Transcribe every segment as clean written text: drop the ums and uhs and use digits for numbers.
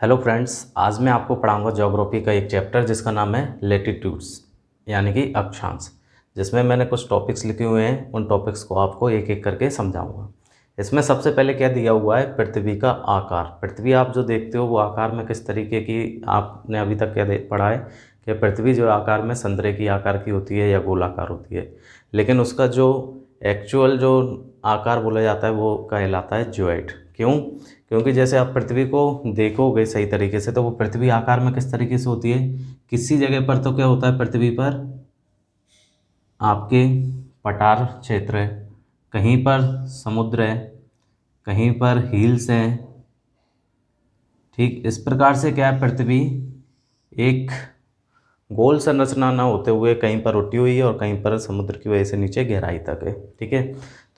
Hello friends, आज मैं आपको पढ़ाऊंगा ज्योग्राफी का एक चैप्टर जिसका नाम है लेटिट्यूड्स यानी कि अक्षांश। जिसमें मैंने कुछ टॉपिक्स लिखे हुए हैं, उन टॉपिक्स को आपको एक एक करके समझाऊंगा। इसमें सबसे पहले क्या दिया हुआ है, पृथ्वी का आकार। पृथ्वी आप जो देखते हो वो आकार में किस तरीके की, आपने अभी तक क्या पढ़ा है कि पृथ्वी जो आकार में संतरे की आकार की होती है या गोलाकार होती है, लेकिन उसका जो एक्चुअल जो आकार बोला जाता है वो कहलाता है ज्योइड। क्यों? क्योंकि जैसे आप पृथ्वी को देखोगे सही तरीके से तो वो पृथ्वी आकार में किस तरीके से होती है, किसी जगह पर तो क्या होता है, पृथ्वी पर आपके पठार क्षेत्र है, कहीं पर समुद्र है, कहीं पर हिल्स है। ठीक इस प्रकार से क्या है, पृथ्वी एक गोल संरचना ना होते हुए कहीं पर उठी हुई है और कहीं पर समुद्र की वजह से नीचे गहराई तक है। ठीक है,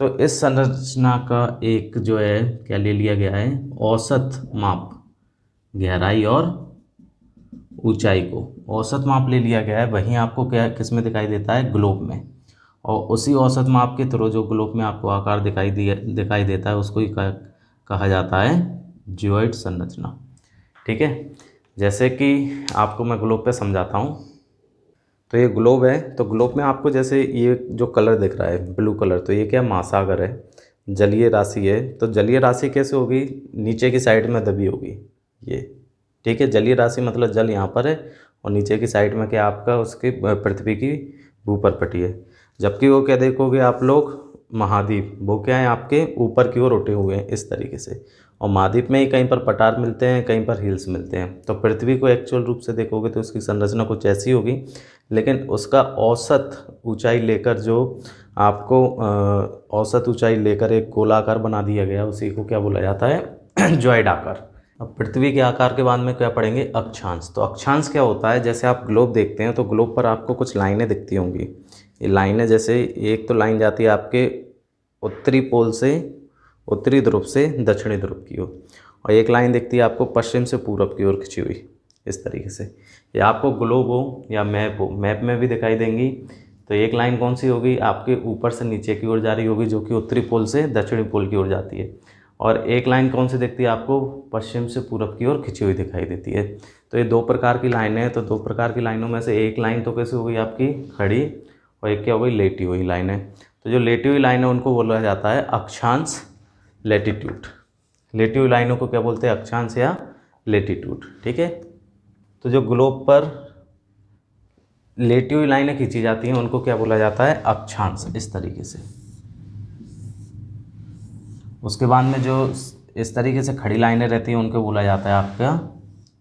तो इस संरचना का एक जो है क्या ले लिया गया है, औसत माप, गहराई और ऊंचाई को औसत माप ले लिया गया है। वहीं आपको क्या किस में दिखाई देता है, ग्लोब में। और उसी औसत माप के थ्रू जो ग्लोब में आपको आकार दिखाई देता है उसको ही कहा जाता है जियोइड संरचना। ठीक है, जैसे कि आपको मैं ग्लोब पे समझाता हूँ। तो ये ग्लोब है, तो ग्लोब में आपको जैसे ये जो कलर दिख रहा है ब्लू कलर, तो ये क्या महासागर है, जलीय राशि है। तो जलीय राशि कैसे होगी, नीचे की साइड में दबी होगी ये। ठीक है, जलीय राशि मतलब जल यहाँ पर है और नीचे की साइड में क्या आपका उसकी पृथ्वी की भूपरपटी है। जबकि वो क्या देखोगे आप लोग, महाद्वीप, वो क्या है आपके ऊपर की ओर उठे हुए हैं इस तरीके से। और महाद्वीप में ही कहीं पर पठार मिलते हैं, कहीं पर हिल्स मिलते हैं। तो पृथ्वी को एक्चुअल रूप से देखोगे तो उसकी संरचना कुछ ऐसी होगी, लेकिन उसका औसत ऊंचाई लेकर जो आपको औसत ऊंचाई लेकर एक गोलाकार बना दिया गया, उसी को क्या बोला जाता है ज्योइड आकार। अब पृथ्वी के आकार के बाद में क्या पढ़ेंगे, अक्षांश। तो अक्षांश क्या होता है, जैसे आप ग्लोब देखते हैं तो ग्लोब पर आपको कुछ लाइनें दिखती होंगी। ये लाइनें जैसे एक तो लाइन जाती है आपके उत्तरी पोल से, उत्तरी ध्रुव से दक्षिणी ध्रुव की ओर, और एक लाइन दिखती है आपको पश्चिम से पूरब की ओर खिंची हुई इस तरीके से। या आपको ग्लोब हो या मैप हो, मैप में भी दिखाई देंगी। तो एक लाइन कौन सी होगी, आपके ऊपर से नीचे की ओर जा रही होगी, जो कि उत्तरी पोल से दक्षिणी पोल की ओर जाती है। और एक लाइन कौन सी दिखती है आपको, पश्चिम से पूरब की ओर खिंची हुई दिखाई देती है। तो ये दो प्रकार की लाइनें हैं। तो दो प्रकार की लाइनों में से एक लाइन तो कैसे हो गई आपकी खड़ी, और एक क्या हो गई, लेटी हुई लाइन है। तो जो लेटी हुई लाइन है उनको बोला जाता है अक्षांश, लेटीट्यूड। लेटी हुई लाइनों को क्या बोलते हैं, अक्षांश या लेटीट्यूड। ठीक है, तो जो ग्लोब पर लेटी हुई लाइनें खींची जाती हैं उनको क्या बोला जाता है, अक्षांश, इस तरीके से। उसके बाद में जो इस तरीके से खड़ी लाइनें रहती हैं उनको बोला जाता है आपका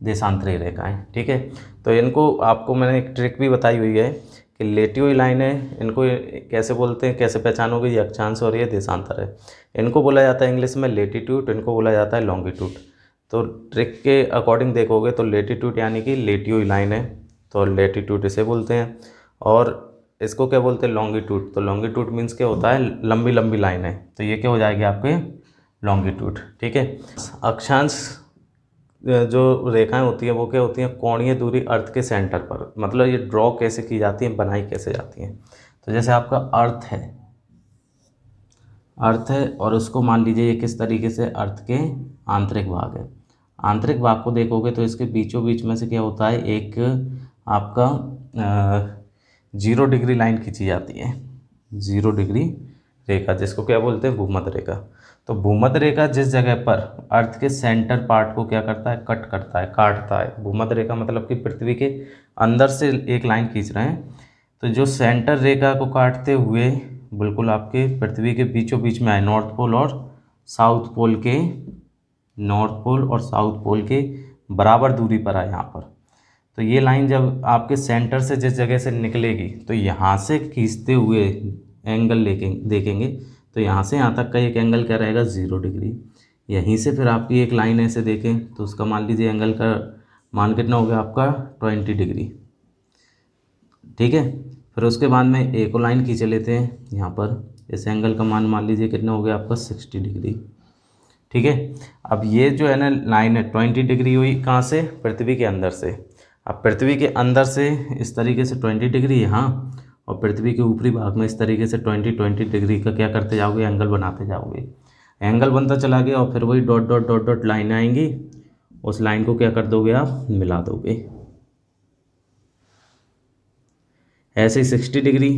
देशांतरी रेखाएं। ठीक है, तो इनको आपको मैंने एक ट्रिक भी बताई हुई है कि लेटी हुई लाइनें, इनको कैसे बोलते हैं, कैसे पहचानोगे, ये अक्षांश और ये देशांतर है। इनको बोला जाता है इंग्लिश में लेटीट्यूड, इनको बोला जाता है लॉन्गिट्यूड। तो ट्रिक के अकॉर्डिंग देखोगे तो लेटीट्यूड यानी कि लेटी हुई लाइन है, तो लेटीट्यूड इसे बोलते हैं। और इसको क्या बोलते हैं, लॉन्गिट्यूड। तो लॉन्गिट्यूड मीन्स क्या होता है, लंबी लंबी लाइन है, तो ये क्या हो जाएगी आपके लॉन्गिट्यूड। ठीक है, अक्षांश जो रेखाएं होती हैं वो क्या होती हैं, कोणीय दूरी अर्थ के सेंटर पर। मतलब ये ड्रॉ कैसे की जाती हैं, बनाई कैसे जाती हैं। तो जैसे आपका अर्थ है, अर्थ है और उसको मान लीजिए ये किस तरीके से, अर्थ के आंतरिक भाग है। आंतरिक भाग को देखोगे तो इसके बीचों बीच में से क्या होता है, एक आपका 0 डिग्री लाइन खींची जाती है, 0 डिग्री रेखा, जिसको क्या बोलते हैं, भूमध्य रेखा। तो भूमध्य रेखा जिस जगह पर अर्थ के सेंटर पार्ट को क्या करता है, कट करता है, काटता है। भूमध्य रेखा मतलब कि पृथ्वी के अंदर से एक लाइन खींच रहे हैं, तो जो सेंटर रेखा को काटते हुए बिल्कुल आपके पृथ्वी के बीचों बीच में आए, नॉर्थ पोल और साउथ पोल के, नॉर्थ पोल और साउथ पोल के बराबर दूरी पर आए यहाँ पर। तो ये लाइन जब आपके सेंटर से जिस जगह से निकलेगी तो यहाँ से खींचते हुए एंगल देखेंगे तो यहाँ से यहाँ तक का एक एंगल क्या रहेगा, 0 डिग्री। यहीं से फिर आपकी एक लाइन ऐसे देखें तो उसका मान लीजिए एंगल का मान कितना हो गया आपका, 20 डिग्री। ठीक है, फिर उसके बाद में एक और लाइन खींच लेते हैं यहाँ पर, इस एंगल का मान लीजिए कितना हो गया आपका, 60 डिग्री। ठीक है, अब ये जो है ना लाइन है 20 डिग्री हुई कहाँ से, पृथ्वी के अंदर से। अब पृथ्वी के अंदर से इस तरीके से 20 डिग्री यहाँ, और पृथ्वी के ऊपरी भाग में इस तरीके से 20 डिग्री का क्या करते जाओगे, एंगल बनाते जाओगे। एंगल बनता चला गया और फिर वही dot dot dot dot line आएंगी उस लाइन को क्या कर दोगे आप, मिला दोगे। ऐसे ही 60 डिग्री,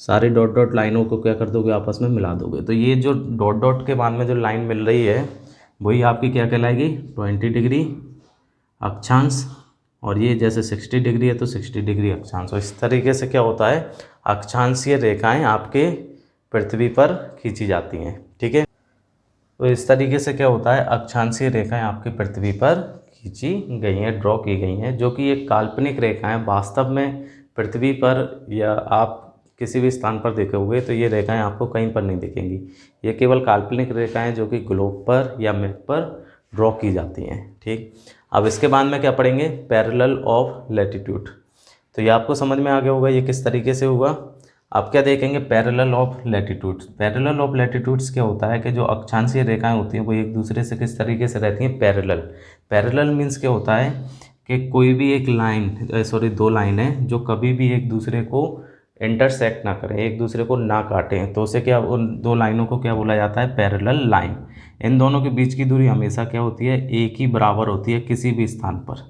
सारे डॉट डॉट लाइनों को क्या कर दोगे, आपस में मिला दोगे। तो ये जो डॉट डॉट के बाद में जो लाइन मिल रही है वही आपकी क्या कहलाएगी, 20 डिग्री अक्षांश। और ये जैसे 60 डिग्री है तो 60 डिग्री अक्षांश। और इस तरीके से क्या होता है, अक्षांशीय रेखाएं आपके पृथ्वी पर खींची जाती हैं। ठीक है, तो इस तरीके से क्या होता है, अक्षांशीय रेखाएं आपके पृथ्वी पर खींची गई हैं, ड्रॉ की गई हैं, जो कि एक काल्पनिक रेखाएं। वास्तव में पृथ्वी पर या आप किसी भी स्थान पर देखोगे तो ये रेखाएं आपको कहीं पर नहीं दिखेंगी। ये केवल काल्पनिक रेखाएं जो कि ग्लोब पर या मैप पर ड्रॉ की जाती हैं। ठीक, अब इसके बाद में क्या पढ़ेंगे, पैरेलल ऑफ लैटिट्यूड। तो ये आपको समझ में आ गया होगा ये किस तरीके से हुआ। आप क्या देखेंगे, parallel of latitudes. Parallel of latitudes क्या होता है कि जो अक्षांशीय रेखाएं होती हैं वो एक दूसरे से किस तरीके से रहती हैं, पैरेलल। पैरेलल मीन्स क्या होता है कि कोई भी एक लाइन, दो लाइन है जो कभी भी एक दूसरे को इंटरसेक्ट ना करें, एक दूसरे को ना काटें, तो उसे क्या, उन दो लाइनों को क्या बोला जाता है, पैरेलल लाइन। इन दोनों के बीच की दूरी हमेशा क्या होती है, एक ही बराबर होती है किसी भी स्थान पर।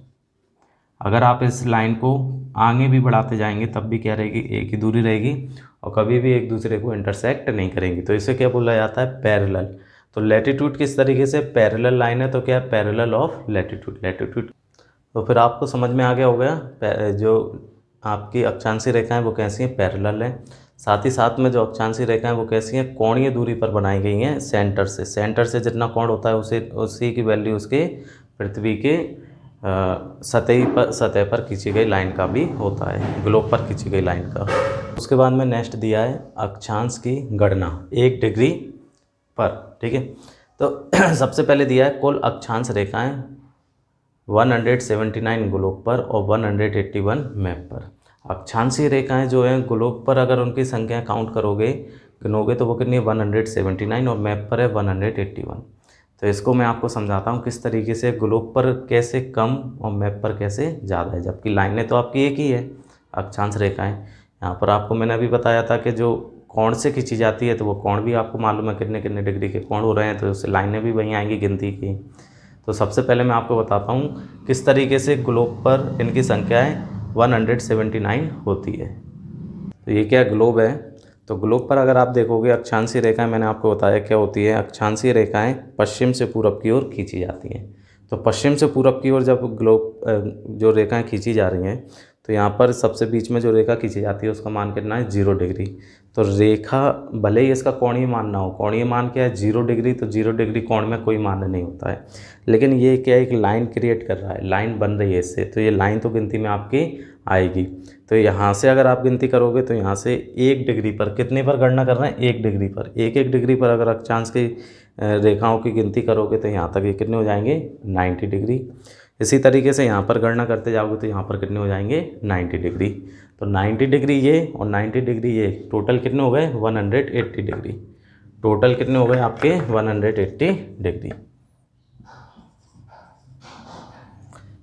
अगर आप इस लाइन को आगे भी बढ़ाते जाएंगे तब भी क्या रहेगी, एक ही दूरी रहेगी और कभी भी एक दूसरे को इंटरसेक्ट नहीं करेंगी। तो इसे क्या बोला जाता है, पैरेलल। तो लैटिट्यूड किस तरीके से, पैरेलल लाइन है तो क्या है, पैरेलल ऑफ लैटिट्यूड। लैटिट्यूड तो फिर आपको समझ में आ गया होगा जो आपकी अक्षांशीय रेखाएं वो कैसी हैं, पैरेलल हैं। साथ ही साथ में जो अक्षांशीय रेखाएं वो कैसी हैं, कोणीय दूरी पर बनाई गई हैं सेंटर से। सेंटर से जितना कोण होता है उसी की वैल्यू उसके पृथ्वी के सतह पर खींची गई लाइन का भी होता है, ग्लोब पर खींची गई लाइन का। उसके बाद में नेक्स्ट दिया है अक्षांश की गणना 1 डिग्री पर। ठीक है, तो सबसे पहले दिया है कुल अक्षांश रेखाएं 179 ग्लोब पर और 181 मैप पर। अक्षांशीय रेखाएं जो हैं ग्लोब पर अगर उनकी संख्या काउंट गिनोगे तो वो कितनी है, 179 और मैप पर है 181। तो इसको मैं आपको समझाता हूँ किस तरीके से ग्लोब पर कैसे कम और मैप पर कैसे ज़्यादा है, जबकि लाइनें तो आपकी एक ही है अक्षांश रेखाएं। यहाँ पर आपको मैंने अभी बताया था कि जो कोण से खींची जाती है तो वो कोण भी आपको मालूम है कितने कितने डिग्री के कोण हो रहे हैं, तो उससे लाइनें भी वहीं आएंगी गिनती की। तो सबसे पहले मैं आपको बताता हूँ किस तरीके से ग्लोब पर इनकी संख्याएँ 179 होती है। तो ये क्या ग्लोब है, तो ग्लोब पर अगर आप देखोगे अक्षांशीय रेखाएं, मैंने आपको बताया क्या होती है, अक्षांशीय रेखाएं पश्चिम से पूरब की ओर खींची जाती हैं। तो पश्चिम से पूरब की ओर जब ग्लोब जो रेखाएं खींची जा रही हैं तो यहाँ पर सबसे बीच में जो रेखा खींची जाती है उसका मान कितना है, 0 डिग्री। तो रेखा भले ही इसका कोणीय मान ना हो, कोणीय मान क्या है, 0 डिग्री, तो 0 डिग्री कोण में कोई मान नहीं होता है, लेकिन ये क्या एक लाइन क्रिएट कर रहा है, लाइन बन रही है इससे, तो ये लाइन तो गिनती में आपकी आएगी। तो यहाँ से अगर आप गिनती करोगे तो यहाँ से 1 डिग्री पर, कितने पर गणना कर रहे हैं, 1 डिग्री पर, एक डिग्री पर अगर अक्षांश की रेखाओं की गिनती करोगे तो यहाँ तक ये कितने हो जाएंगे, 90 डिग्री। इसी तरीके से यहाँ पर गणना करते जाओगे तो यहाँ पर कितने हो जाएंगे, 90 डिग्री। तो 90 डिग्री ये और 90 डिग्री ये, टोटल कितने हो गए, 180 डिग्री। टोटल कितने हो गए आपके, 180 डिग्री।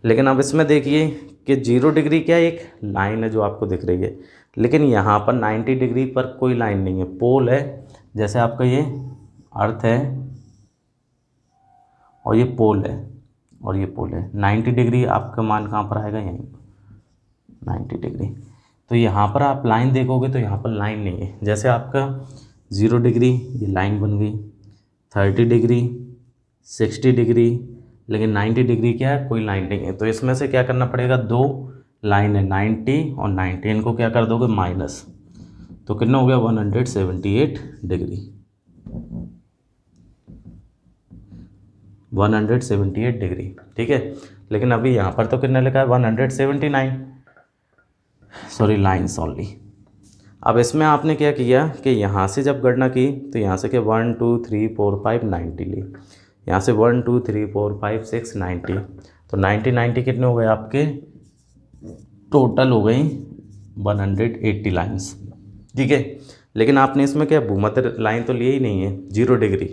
लेकिन अब इसमें देखिए कि 0 डिग्री क्या एक लाइन है जो आपको दिख रही है, लेकिन यहाँ पर 90 डिग्री पर कोई लाइन नहीं है, पोल है। जैसे आपका ये अर्थ है और ये पोल है और ये पोल है, 90 डिग्री आपका मान कहाँ पर आएगा, यहीं पर 90 डिग्री। तो यहाँ पर आप लाइन देखोगे तो यहाँ पर लाइन नहीं है। जैसे आपका 0 डिग्री ये लाइन बन गई, 30 डिग्री, 60 डिग्री, लेकिन 90 डिग्री क्या है, कोई लाइन नहीं है। तो इसमें से क्या करना पड़ेगा, 2 लाइन है 90 और 90, इनको क्या कर दोगे माइनस, तो कितना हो गया 178 डिग्री, 178 डिग्री। ठीक है, लेकिन अभी यहाँ पर तो कितना लिखा है 179, सॉरी लाइन्स ओनली। अब इसमें आपने क्या किया कि यहाँ से जब गणना की तो यहाँ से क्या 1 2 3 4 5 90 ली, यहाँ से 1 2 3 4 5 6 90, तो 90 कितने हो गए आपके, टोटल हो गई 180 लाइन्स। ठीक है, लेकिन आपने इसमें क्या भूमध्य लाइन तो लिए ही नहीं है 0 डिग्री,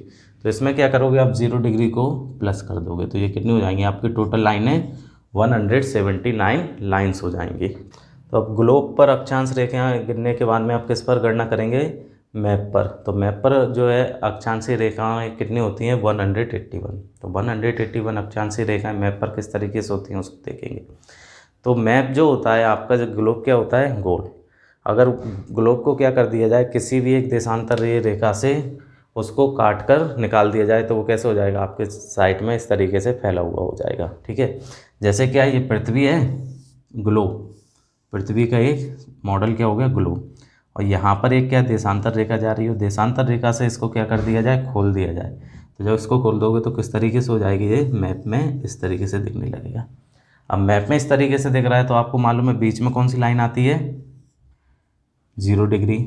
तो इसमें क्या करोगे आप 0 डिग्री को प्लस कर दोगे, तो ये कितनी हो जाएंगी आपकी टोटल लाइनें 179 लाइन्स हो जाएंगी। तो अब ग्लोब पर अक्षांश रेखाएं गिनने के बाद में आप किस पर गणना करेंगे, मैप पर। तो मैप पर जो है अक्षांशीय रेखाएं कितनी होती हैं, 181। तो 181 अक्षांशीय रेखाएं मैप पर किस तरीके से होती हैं उसको देखेंगे। तो मैप जो होता है आपका, जो ग्लोब क्या होता है, गोल। अगर ग्लोब को क्या कर दिया जाए, किसी भी एक देशांतरीय रेखा से उसको काट कर निकाल दिया जाए, तो वो कैसे हो जाएगा, आपके साइड में इस तरीके से फैला हुआ हो जाएगा। ठीक है, जैसे क्या ये पृथ्वी है, ग्लोब, पृथ्वी का एक मॉडल क्या हो गया, ग्लोब। और यहाँ पर एक क्या देशांतर रेखा जा रही हो, देशांतर रेखा से इसको क्या कर दिया जाए, खोल दिया जाए। तो जब इसको खोल दोगे तो किस तरीके से हो जाएगी, ये मैप में इस तरीके से दिखने लगेगा। अब मैप में इस तरीके से दिख रहा है तो आपको मालूम है बीच में कौन सी लाइन आती है, 0 डिग्री।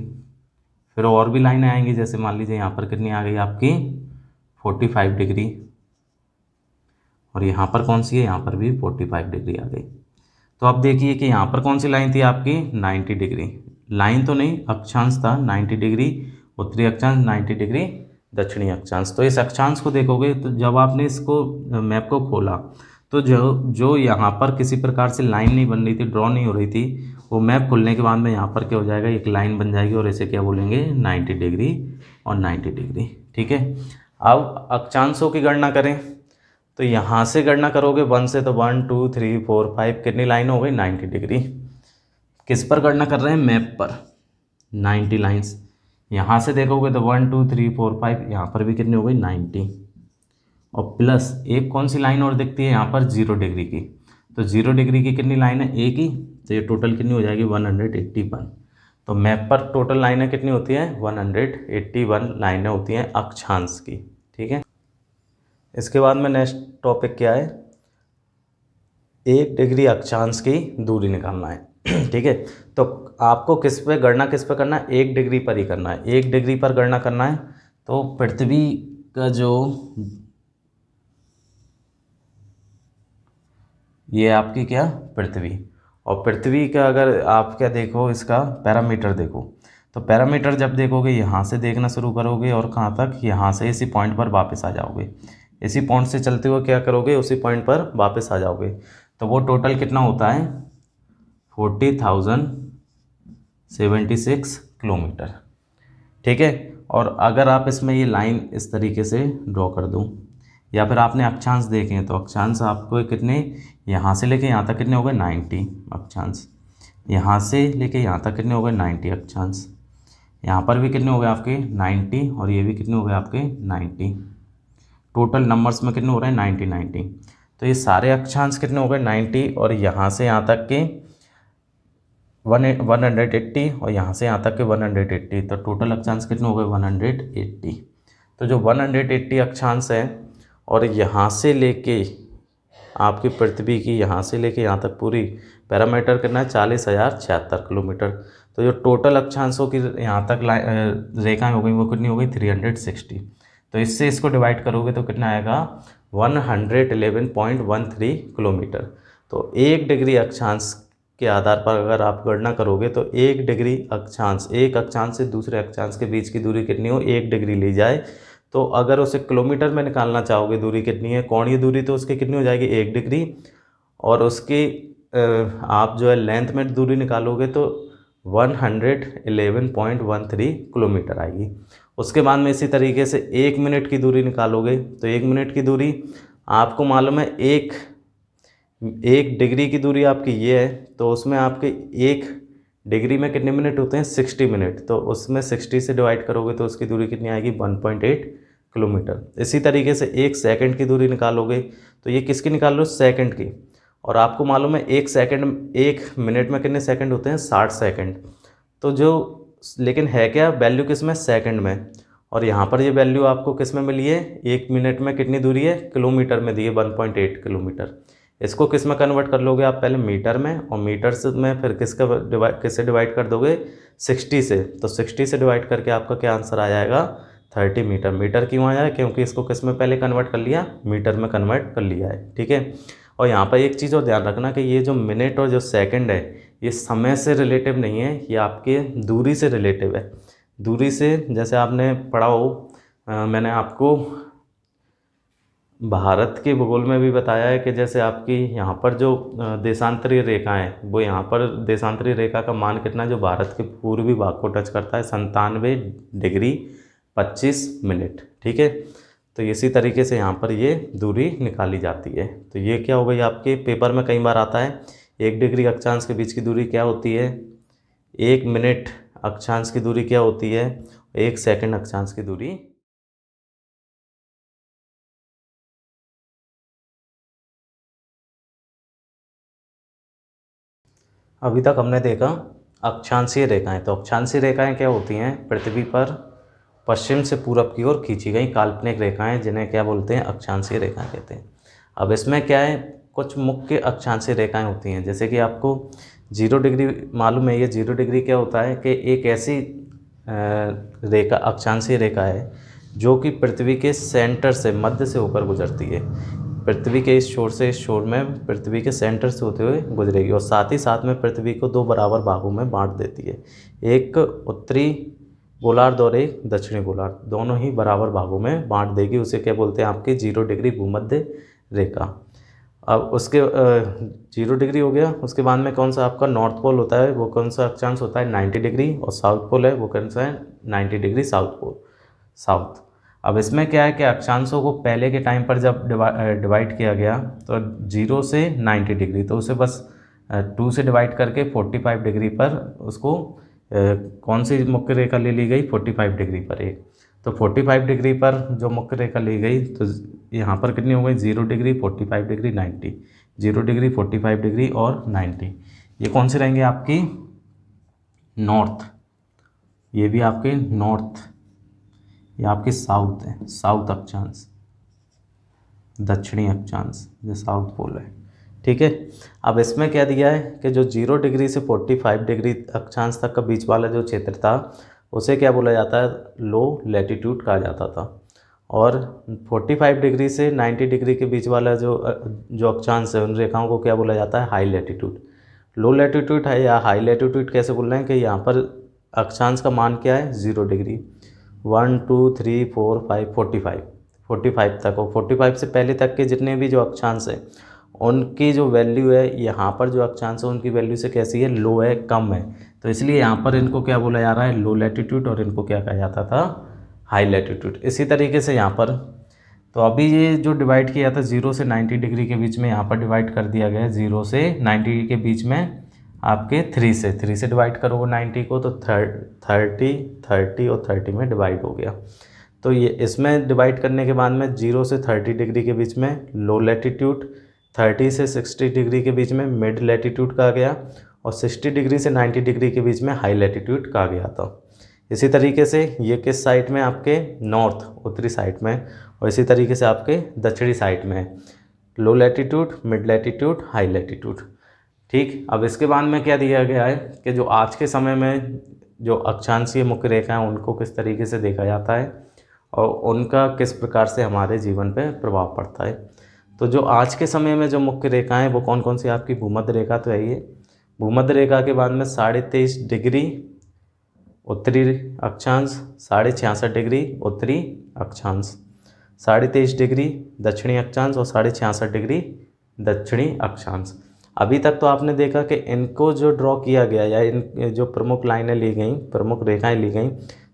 फिर और भी लाइनें आएंगी, जैसे मान लीजिए यहाँ पर कितनी आ गई आपकी, 45 डिग्री। और यहाँ पर कौन सी है, यहाँ पर भी 45 डिग्री आ गई। तो अब देखिए कि यहाँ पर कौन सी लाइन थी आपकी, 90 डिग्री। लाइन तो नहीं, अक्षांश था 90 डिग्री उत्तरी अक्षांश, 90 डिग्री दक्षिणी अक्षांश। तो इस अक्षांश को देखोगे तो जब आपने इसको मैप को खोला तो जो यहाँ पर किसी प्रकार से लाइन नहीं बन रही थी, ड्रॉ नहीं हो रही थी, वो मैप खुलने के बाद में यहाँ पर क्या हो जाएगा, एक लाइन बन जाएगी और इसे क्या बोलेंगे, 90 डिग्री और 90 डिग्री। ठीक है, अब अक्षांशों की गणना करें तो यहाँ से गणना करोगे 1 से, तो 1 2 3 4 5 कितनी लाइन हो गई, 90 डिग्री। किस पर गणना कर रहे हैं, मैप पर, 90 लाइन्स। यहाँ से देखोगे तो 1 2 3 4 5, यहाँ पर भी कितनी हो गई, 90। और प्लस एक कौन सी लाइन और दिखती है यहाँ पर, 0 डिग्री की। तो 0 डिग्री की कितनी लाइन है, एक ही। तो ये टोटल कितनी हो जाएगी, 181। तो मैप पर टोटल लाइनें कितनी होती हैं, 181 लाइनें होती हैं अक्षांश की। ठीक है, इसके बाद में नेक्स्ट टॉपिक क्या है, 1 डिग्री अक्षांश की दूरी निकालना है। ठीक है, तो आपको किस पे गणना, किस पे करना है, 1 डिग्री पर ही करना है। 1 डिग्री पर गणना करना है। तो पृथ्वी का जो ये आपकी क्या, पृथ्वी, और पृथ्वी का अगर आप क्या देखो, इसका पैरामीटर देखो, तो पैरामीटर जब देखोगे यहाँ से देखना शुरू करोगे और कहाँ तक, यहाँ से इसी पॉइंट पर वापस आ जाओगे। इसी पॉइंट से चलते हुए क्या करोगे, उसी पॉइंट पर वापस आ जाओगे। तो वो टोटल कितना होता है, 40,076 किलोमीटर। ठीक है, और अगर आप इसमें ये लाइन इस तरीके से ड्रॉ कर दूँ, या फिर आपने अक्षांश देखे हैं तो अक्षांश आपको कितने, यहाँ से लेके यहाँ तक कितने हो गए, 90 अक्षांश। यहाँ से लेके यहाँ तक कितने हो गए, 90 अक्षांश। यहाँ पर भी कितने हो गए आपके, 90, और ये भी कितने हो गए आपके, 90। टोटल नंबर्स में कितने हो रहे हैं, 90 90। तो ये सारे अक्षांश कितने हो गए, 90, और यहाँ से यहाँ तक के 180, और यहाँ से यहाँ तक के 180। तो टोटल अक्षांश कितने हो गए, 180। तो जो 180 अक्षांश है, और यहाँ से लेके आपकी पृथ्वी की, यहाँ से लेके यहाँ तक पूरी पैरामीटर कितना है, 40,076 किलोमीटर। तो जो टोटल अक्षांशों की यहाँ तक रेखाएं हो गई वो कितनी हो गई, 360। तो इससे इसको डिवाइड करोगे तो कितना आएगा, 111.13 किलोमीटर। तो 1 डिग्री अक्षांश के आधार पर अगर आप गणना करोगे तो 1 डिग्री अक्षांश, एक अक्षांश से दूसरे अक्षांश के बीच की दूरी कितनी हो, 1 डिग्री ली जाए। तो अगर उसे किलोमीटर में निकालना चाहोगे दूरी कितनी है, कोणीय दूरी, तो उसकी कितनी हो जाएगी, 1 डिग्री। और उसकी आप जो है लेंथ में दूरी निकालोगे तो 111.13 किलोमीटर आएगी। उसके बाद में इसी तरीके से 1 मिनट की दूरी निकालोगे तो 1 मिनट की दूरी आपको मालूम है, 1 डिग्री की दूरी आपकी ये है, तो उसमें आपके 1 डिग्री में कितने मिनट होते हैं, 60 मिनट। तो उसमें 60 से डिवाइड करोगे तो उसकी दूरी कितनी आएगी, 1.8 किलोमीटर। इसी तरीके से 1 सेकंड की दूरी निकालोगे तो ये किसकी निकाल लो, सेकंड की। और आपको मालूम है 1 मिनट में कितने सेकंड होते हैं, 60 सेकंड। तो जो, लेकिन है क्या, वैल्यू किस में, सेकंड में। और यहाँ पर ये वैल्यू आपको किस में मिली है, 1 मिनट में कितनी दूरी है, किलोमीटर में दी है, 1.8 किलोमीटर। इसको किस में कन्वर्ट कर लोगे आप, पहले मीटर में, और मीटर से में फिर किससे डिवाइड कर दोगे, 60 से। तो 60 से डिवाइड करके आपका क्या आंसर आ जाएगा, 30 मीटर। मीटर क्यों आया है, क्योंकि इसको किस में पहले कन्वर्ट कर लिया, मीटर में कन्वर्ट कर लिया है। ठीक है, और यहाँ पर एक चीज़ और ध्यान रखना कि ये जो मिनट और जो सेकंड है, ये समय से रिलेटिव नहीं है, ये आपके दूरी से रिलेटिव है। दूरी से, जैसे आपने पढ़ा हो, मैंने आपको भारत के भूगोल में भी बताया है कि जैसे आपकी यहाँ पर जो देशांतरीय रेखा है, वो यहाँ पर देशांतरीय रेखा का मान कितना है, जो भारत के पूर्वी भाग को टच करता है, 97 डिग्री 25 मिनट। ठीक है, तो इसी तरीके से यहाँ पर ये दूरी निकाली जाती है। तो ये क्या हो गई, आपके पेपर में कई बार आता है 1 डिग्री अक्षांश के बीच की दूरी क्या होती है, 1 मिनट अक्षांश की दूरी क्या होती है, 1 सेकंड अक्षांश की दूरी। अभी तक हमने देखा अक्षांशीय रेखाएं। तो अक्षांशीय रेखाएं क्या होती हैं, पृथ्वी पर पश्चिम से पूरब की ओर खींची गई काल्पनिक रेखाएं, जिन्हें क्या बोलते हैं, अक्षांशीय रेखाएं कहते हैं। अब इसमें क्या है, कुछ मुख्य अक्षांशीय रेखाएं होती हैं, जैसे कि आपको 0 डिग्री मालूम है। ये 0 डिग्री क्या होता है कि एक ऐसी रेखा, अक्षांशीय रेखा है जो कि पृथ्वी के सेंटर से, मध्य से होकर गुजरती है। पृथ्वी के इस छोर से इस छोर में पृथ्वी के सेंटर से होते हुए गुजरेगी, और साथ ही साथ में पृथ्वी को 2 बराबर भागों में बांट देती है, एक उत्तरी गोलार्ध और एक दक्षिणी गोलार्ध, दोनों ही बराबर भागों में बांट देगी। उसे क्या बोलते हैं, आपकी 0 डिग्री भूमध्य रेखा। अब उसके 0 डिग्री हो गया, उसके बाद में कौन सा आपका नॉर्थ पोल होता है, वो कौन सा अक्षांश होता है, 90 डिग्री, और साउथ पोल है वो कौन सा है, 90 डिग्री साउथ पोल, साउथ। अब इसमें क्या है कि अक्षांशों को पहले के टाइम पर जब डिवाइड किया गया, तो 0 से 90 डिग्री, तो उसे बस 2 से डिवाइड करके 45 डिग्री पर उसको कौन सी मुख्य रेखा ले ली गई, 45 डिग्री पर एक। तो 45 डिग्री पर जो मुख्य रेखा ली गई, तो यहाँ पर कितनी हो गई, 0 डिग्री 45 डिग्री 90, 0 डिग्री 45 डिग्री और 90। ये कौन सी रहेंगे आपकी, नॉर्थ। ये भी आपके नॉर्थ, ये आपकी साउथ है, साउथ अक्षांश, दक्षिणी अक्षांश, ये साउथ पोल है। ठीक है, अब इसमें क्या दिया है कि जो 0 डिग्री से 45 डिग्री अक्षांश तक का बीच वाला जो क्षेत्र था, उसे क्या बोला जाता है, लो लैटिट्यूड कहा जाता था। और 45 डिग्री से 90 डिग्री के बीच वाला जो अक्षांश है, उन रेखाओं को क्या बोला जाता है, हाई लैटिट्यूड। लो लैटिट्यूड है या हाई लैटिट्यूड कैसे बोल रहे हैं कि यहाँ पर अक्षांश का मान क्या है, 0 डिग्री, 1 2 3 4 5 45 तक, और 45 से पहले तक के जितने भी जो अक्षांश हैं, उनकी जो वैल्यू है, यहाँ पर जो अक्षांश है उनकी वैल्यू से कैसी है, लो है, कम है। तो इसलिए यहाँ पर इनको क्या बोला जा रहा है, लो लैटिट्यूड, और इनको क्या कहा जाता था, हाई लैटिट्यूड। इसी तरीके से यहाँ पर, तो अभी ये जो डिवाइड किया था 0 से 90 डिग्री के बीच में, यहाँ पर डिवाइड कर दिया गया है 0 से 90 के बीच में आपके 3 से डिवाइड करोगे 90 को, तो 30 और 30 में डिवाइड हो गया। तो ये इसमें डिवाइड करने के बाद में 0 से 30 डिग्री के बीच में लो लैटिट्यूड, 30 से 60 डिग्री के बीच में मिड लैटिट्यूड कहा गया, और 60 डिग्री से 90 डिग्री के बीच में हाई लैटिट्यूड कहा गया था। इसी तरीके से ये किस साइड में, आपके नॉर्थ, उत्तरी साइड में, और इसी तरीके से आपके दक्षिणी साइड में, low latitude, mid latitude, high latitude. ठीक, अब इसके बाद में क्या दिया गया है कि जो आज के समय में जो अक्षांशीय मुख्य रेखा हैं, उनको किस तरीके से देखा जाता है और उनका किस प्रकार से हमारे जीवन पे प्रभाव पड़ता है। तो जो आज के समय में जो मुख्य रेखाएं, वो कौन कौन सी, आपकी भूमध्य रेखा तो है ही, भूमध्य रेखा के बाद में 23.5 डिग्री उत्तरी अक्षांश, 66.5 डिग्री उत्तरी अक्षांश, 23.5 डिग्री दक्षिणी अक्षांश, और 66.5 डिग्री दक्षिणी अक्षांश। अभी तक तो आपने देखा कि इनको जो ड्रॉ किया गया, या इन जो प्रमुख लाइनें ली गई, प्रमुख रेखाएं ली गई,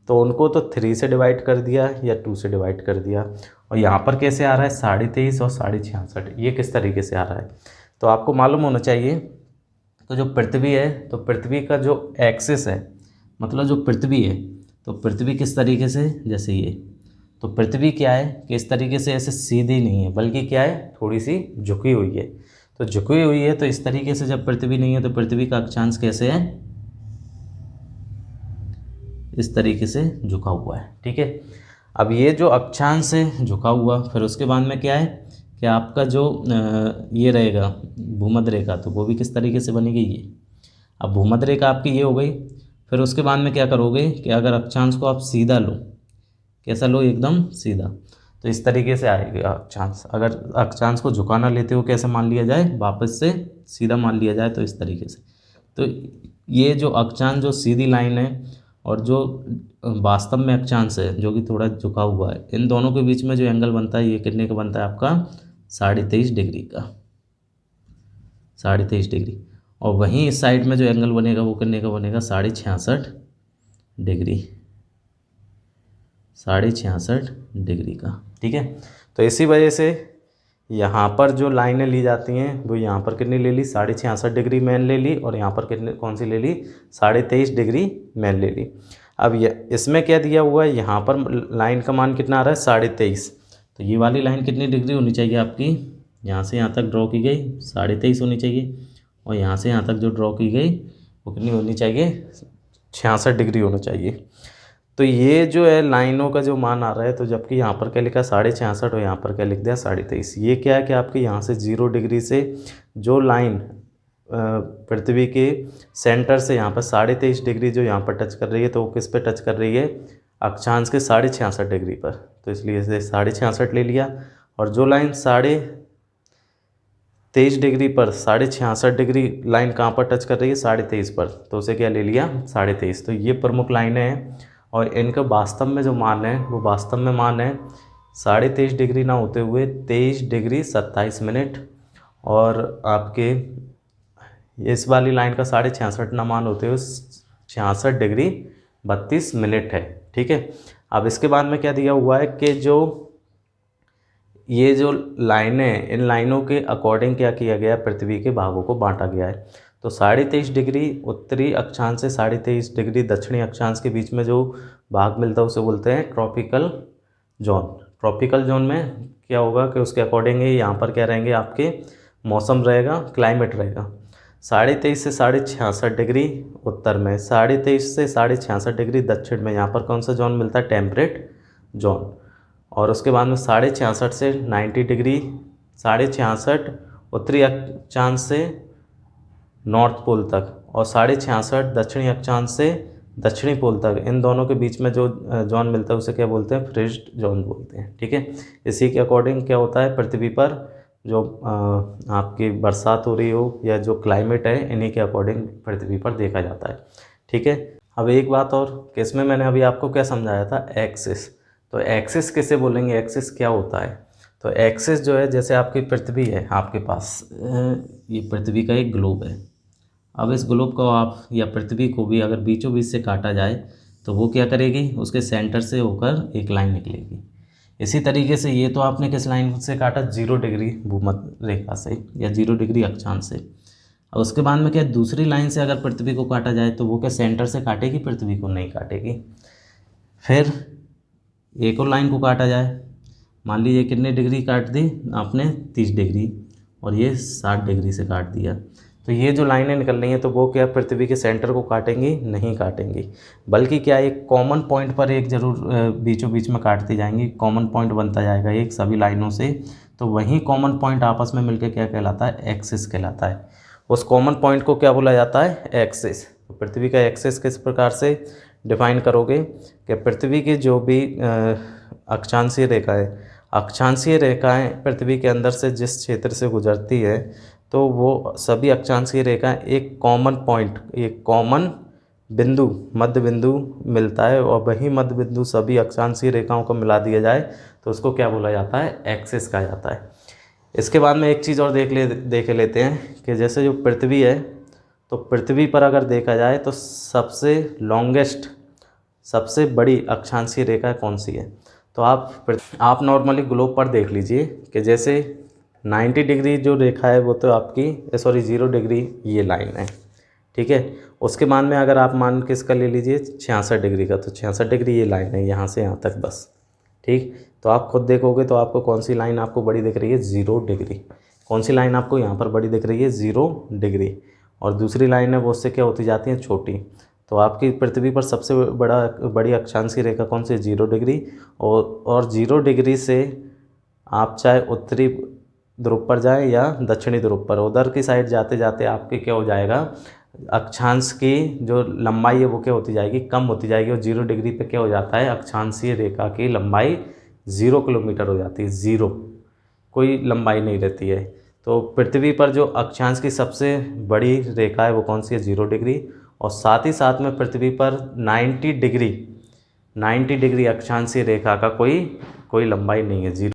तो उनको तो 3 से डिवाइड कर दिया या 2 से डिवाइड कर दिया। और यहाँ पर कैसे आ रहा है, 23.5 और 66.5, ये किस तरीके से आ रहा है, तो आपको मालूम होना चाहिए। तो जो पृथ्वी है, तो पृथ्वी का जो एक्सिस है, मतलब जो पृथ्वी है, तो पृथ्वी किस तरीके से, जैसे ये, तो पृथ्वी क्या है कि इस तरीके से ऐसे सीधी नहीं है, बल्कि क्या है, थोड़ी सी झुकी हुई है। तो झुकी हुई है, तो इस तरीके से जब पृथ्वी नहीं है, तो पृथ्वी का अक्षांश कैसे है, इस तरीके से झुका हुआ है। ठीक है, अब ये जो अक्षांश है झुका हुआ, फिर उसके बाद में क्या है कि आपका जो ये रहेगा भूमध्य रेखा, तो वो भी किस तरीके से बनेगी, ये। अब भूमध्य रेखा आपकी ये हो गई, फिर उसके बाद में क्या करोगे कि अगर अक्षांश को आप सीधा लो, कैसा लो, एकदम सीधा, तो इस तरीके से आएगा अक्षांश। अगर अक्षांश को झुकाना लेते हो, कैसे मान लिया जाए, वापस से सीधा मान लिया जाए, तो इस तरीके से। तो ये जो अक्षांश जो सीधी लाइन है, और जो वास्तव में अक्षांश है जो कि थोड़ा झुका हुआ है, इन दोनों के बीच में जो एंगल बनता है ये कितने का बनता है आपका 23.5 डिग्री का, 23.5 डिग्री। और वहीं इस साइड में जो एंगल बनेगा वो कितने का बनेगा 66.5 डिग्री, 66.5 डिग्री का। ठीक है, तो इसी वजह से यहाँ पर जो लाइनें ली जाती हैं वो यहाँ पर कितनी ले ली 66.5 डिग्री मैन ले ली, और यहाँ पर कितने कौन सी ले ली 23.5 डिग्री मैन ले ली। अब ये इसमें क्या दिया हुआ है, यहाँ पर लाइन का मान कितना आ रहा है 23.5, तो ये वाली लाइन कितनी डिग्री होनी चाहिए आपकी, यहाँ से यहाँ तक ड्रॉ की गई 23.5 होनी चाहिए, और यहाँ से यहाँ तक जो ड्रॉ की गई वो कितनी होनी चाहिए 66 डिग्री होना चाहिए। तो ये जो है लाइनों का जो मान आ रहा है, तो जबकि यहाँ पर क्या लिखा 66.5 और यहाँ पर क्या लिख दिया 23.5, ये क्या है कि आपके यहाँ से 0 डिग्री से जो लाइन पृथ्वी के सेंटर से यहाँ पर 23.5 डिग्री जो यहाँ पर टच कर रही है, तो वो किस पे टच कर रही है अक्षांश के 66.5 डिग्री पर, तो इसलिए इसे 66.5 ले लिया। और जो लाइन 23.5 डिग्री पर 66.5 डिग्री लाइन कहाँ पर टच कर रही है 23.5 पर, तो उसे क्या ले लिया 23.5। तो ये प्रमुख लाइनें हैं, और इनका वास्तव में जो मान है वो वास्तव में मान है 23.5 डिग्री ना होते हुए 23 डिग्री 27 मिनट, और आपके इस वाली लाइन का 66.5 ना मान होते हुए 66 डिग्री 32 मिनट है। ठीक है, अब इसके बाद में क्या दिया हुआ है कि जो ये जो लाइनें, इन लाइनों के अकॉर्डिंग क्या किया गया, पृथ्वी के भागों को बांटा गया है। तो 23.5 डिग्री उत्तरी अक्षांश से 23.5 डिग्री दक्षिणी अक्षांश के बीच में जो भाग मिलता है उसे बोलते हैं ट्रॉपिकल जोन। ट्रॉपिकल जोन में क्या होगा कि उसके अकॉर्डिंग ही यहाँ पर क्या रहेंगे आपके मौसम रहेगा, क्लाइमेट रहेगा। 23.5 से 66.5 डिग्री उत्तर में, 23.5 से 66.5 डिग्री दक्षिण में यहाँ पर कौन सा जोन मिलता है टेम्परेट जोन। और उसके बाद में 66.5 से 90 डिग्री, 66.5 उत्तरी अक्षांश से नॉर्थ पोल तक, और 66.5 दक्षिणी अक्षांश से दक्षिणी पोल तक, इन दोनों के बीच में जो जोन मिलता है उसे क्या बोलते हैं फ्रिज्ड जोन बोलते हैं। ठीक है, इसी के अकॉर्डिंग क्या होता है पृथ्वी पर जो आपकी बरसात हो रही हो या जो क्लाइमेट है, इन्हीं के अकॉर्डिंग पृथ्वी पर देखा जाता है। ठीक है, अब एक बात और कि इसमें मैंने अभी आपको क्या समझाया था एक्सिस, तो एक्सिस किसे बोलेंगे, एक्सिस क्या होता है। तो एक्सिस जो है, जैसे आपकी पृथ्वी है आपके पास, ये पृथ्वी का एक ग्लोब है। अब इस ग्लोब को आप या पृथ्वी को भी अगर बीचों बीच से काटा जाए तो वो क्या करेगी, उसके सेंटर से होकर एक लाइन निकलेगी। इसी तरीके से ये तो आपने किस लाइन से काटा 0 डिग्री भूमध्य रेखा से या 0 डिग्री अक्षांश से। अब उसके बाद में क्या दूसरी लाइन से अगर पृथ्वी को काटा जाए तो वो क्या सेंटर से काटेगी, पृथ्वी को नहीं काटेगी। फिर एक और लाइन को काटा जाए, मान लीजिए कितने डिग्री काट दी आपने 30 डिग्री, और ये 60 डिग्री से काट दिया, तो ये जो लाइनें निकल रही हैं तो वो क्या पृथ्वी के सेंटर को काटेंगी, नहीं काटेंगी, बल्कि क्या एक कॉमन पॉइंट पर एक ज़रूर बीचों बीच में काटती जाएंगी। कॉमन पॉइंट बनता जाएगा एक सभी लाइनों से, तो वही कॉमन पॉइंट आपस में मिलकर क्या कहलाता है, एक्सिस कहलाता है। उस कॉमन पॉइंट को क्या बोला जाता है, एक्सिस। तो पृथ्वी का एक्सिस किस प्रकार से डिफाइन करोगे कि पृथ्वी की जो भी अक्षांशीय रेखाएं, अक्षांशीय रेखाएं पृथ्वी के अंदर से जिस क्षेत्र से गुजरती है, तो वो सभी अक्षांशीय रेखाएं एक कॉमन पॉइंट, एक कॉमन बिंदु, मध्य बिंदु मिलता है, और वही मध्य बिंदु सभी अक्षांशीय रेखाओं को मिला दिया जाए तो उसको क्या बोला जाता है, एक्सिस कहा जाता है। इसके बाद में एक चीज़ और देख लेते हैं कि जैसे जो पृथ्वी है, तो पृथ्वी पर अगर देखा जाए तो सबसे लॉन्गेस्ट, सबसे बड़ी अक्षांशीय रेखा कौन सी है। तो आप नॉर्मली ग्लोब पर देख लीजिए कि जैसे 90 डिग्री जो रेखा है वो तो आपकी 0 डिग्री ये लाइन है। ठीक है, उसके बाद में अगर आप मान किसका ले लीजिए 66 डिग्री का, तो 66 डिग्री ये लाइन है यहाँ से यहाँ तक बस। ठीक, तो आप खुद देखोगे तो आपको कौन सी लाइन आपको बड़ी दिख रही है, 0 डिग्री। कौन सी लाइन आपको यहाँ पर बड़ी दिख रही है, 0 डिग्री, और दूसरी लाइन है वो उससे क्या होती जाती है, छोटी। तो आपकी पृथ्वी पर सबसे बड़ी अक्षांशीय रेखा कौन सी, 0 डिग्री। और 0 डिग्री से आप चाहे उत्तरी ध्रुव पर जाए या दक्षिणी ध्रुव पर, उधर की साइड जाते जाते आपके क्या हो जाएगा, अक्षांश की जो लंबाई है वो क्या होती जाएगी, कम होती जाएगी, और 0 डिग्री पे क्या हो जाता है, अक्षांशीय रेखा की लंबाई 0 किलोमीटर हो जाती है, 0, कोई लंबाई नहीं रहती है। तो पृथ्वी पर जो अक्षांश की सबसे बड़ी रेखा है वो कौन सी है, 0 डिग्री, और साथ ही साथ में पृथ्वी पर 90 डिग्री अक्षांशीय रेखा का कोई लंबाई नहीं है, 0